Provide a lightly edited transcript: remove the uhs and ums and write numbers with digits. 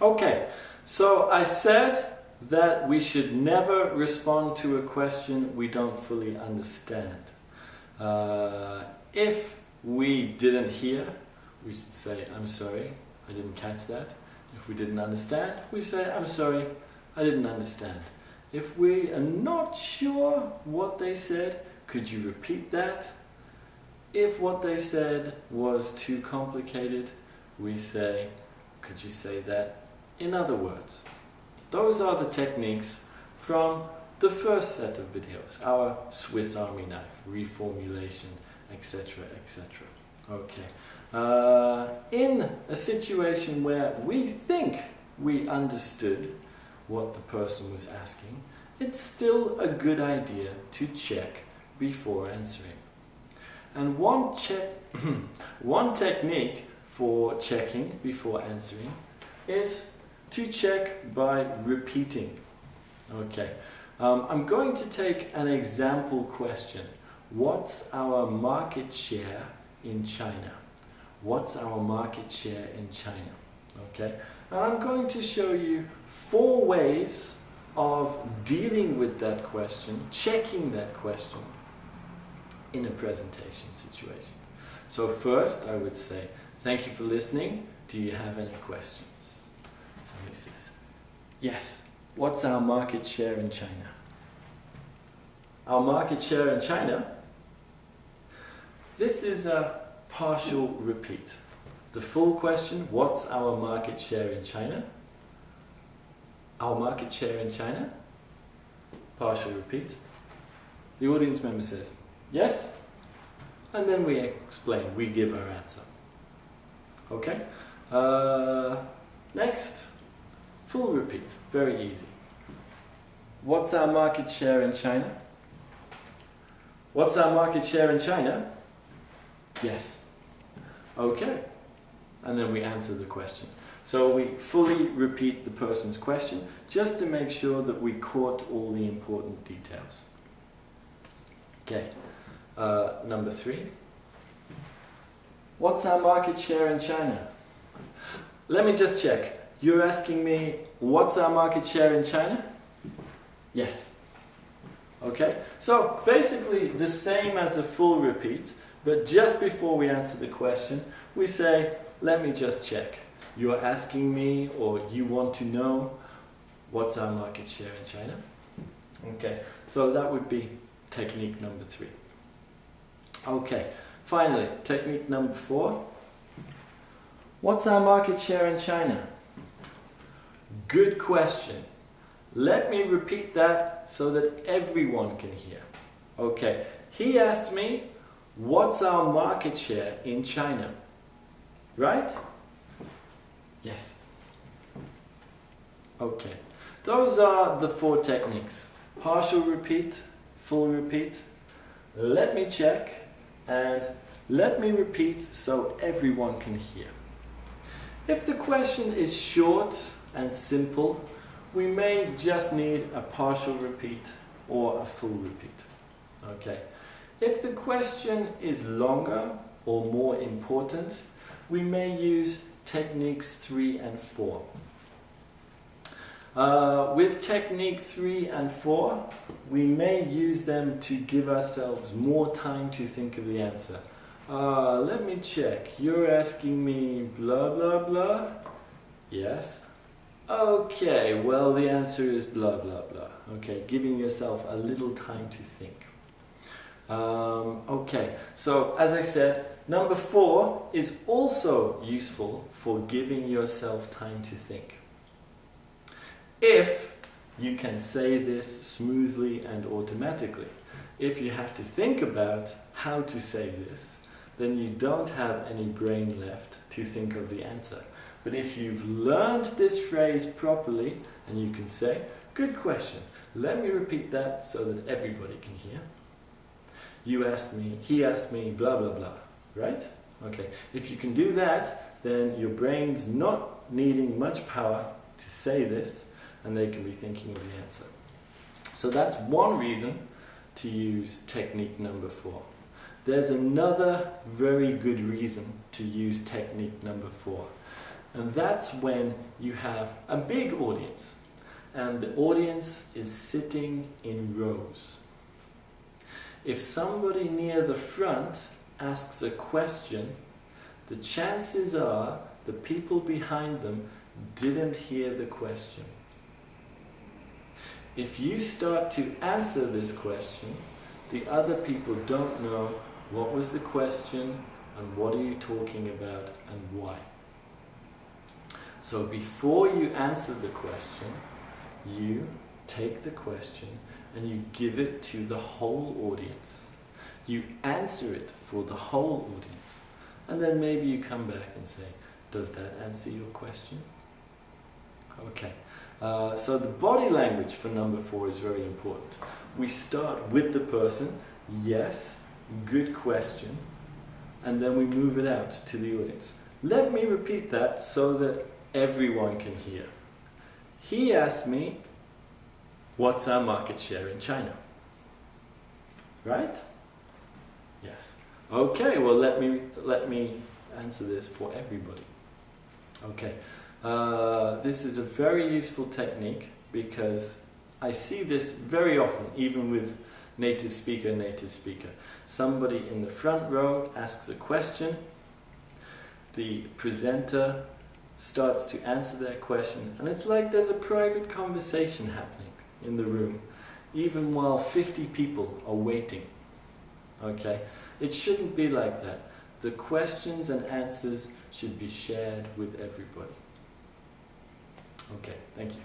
Okay, so I said that we should never respond to a question we don't fully understand. If we didn't hear, we should say, I'm sorry, I didn't catch that. If we didn't understand, we say, I'm sorry, I didn't understand. If we are not sure what they said, could you repeat that? If what they said was too complicated, we say, could you say that in other words? Those are the techniques from the first set of videos, our Swiss Army knife, reformulation, etc., etc. Okay. In a situation where we think we understood what the person was asking, it's still a good idea to check before answering. And one technique for checking before answering is to check by repeating. Okay, I'm going to take an example question. What's our market share in China? What's our market share in China? Okay, and I'm going to show you 4 ways of dealing with that question, checking that question in a presentation situation. So first I would say, thank you for listening. Do you have any questions? Somebody says, yes. What's our market share in China? Our market share in China? This is a partial repeat. The full question, what's our market share in China? Our market share in China? Partial repeat. The audience member says, yes? And then we explain, we give our answer. Okay? Next, full repeat, very easy. What's our market share in China? What's our market share in China? Yes. Okay. And then we answer the question. So we fully repeat the person's question just to make sure that we caught all the important details. Okay. Number 3. What's our market share in China? Let me just check. You're asking me, what's our market share in China? Yes. Okay, so basically the same as a full repeat, but just before we answer the question, we say, let me just check. You're asking me, or you want to know, what's our market share in China? Okay, so that would be technique number 3. Okay, finally, technique number 4. What's our market share in China? Good question. Let me repeat that so that everyone can hear. Okay, he asked me, what's our market share in China? Right? Yes. Okay, those are the 4 techniques. Partial repeat, full repeat, let me check, and let me repeat so everyone can hear. If the question is short and simple, we may just need a partial repeat or a full repeat. Okay. If the question is longer or more important, we may use techniques 3 and 4. With technique 3 and 4, we may use them to give ourselves more time to think of the answer. Let me check. You're asking me blah blah blah? Yes. Okay, well the answer is blah blah blah. Okay, giving yourself a little time to think. Okay, so as I said, number 4 is also useful for giving yourself time to think. If you can say this smoothly and automatically. If you have to think about how to say this, then you don't have any brain left to think of the answer. But if you've learned this phrase properly, and you can say, good question, let me repeat that so that everybody can hear. You asked me, he asked me, blah blah blah, right? Okay, if you can do that, then your brain's not needing much power to say this, and they can be thinking of the answer. So that's one reason to use technique number 4. There's another very good reason to use technique number 4. And that's when you have a big audience, and the audience is sitting in rows. If somebody near the front asks a question, the chances are the people behind them didn't hear the question. If you start to answer this question, the other people don't know what was the question and what are you talking about and why. So before you answer the question, you take the question and you give it to the whole audience. You answer it for the whole audience. And then maybe you come back and say, does that answer your question? Okay. So the body language for number 4 is very important. We start with the person, yes, good question, and then we move it out to the audience. Let me repeat that so that everyone can hear. He asked me, what's our market share in China? Right? Yes. Okay, well let me answer this for everybody. Okay. This is a very useful technique because I see this very often, even with native speaker. Somebody in the front row asks a question, the presenter starts to answer their question, and it's like there's a private conversation happening in the room, even while 50 people are waiting. Okay? It shouldn't be like that. The questions and answers should be shared with everybody. Okay, thank you.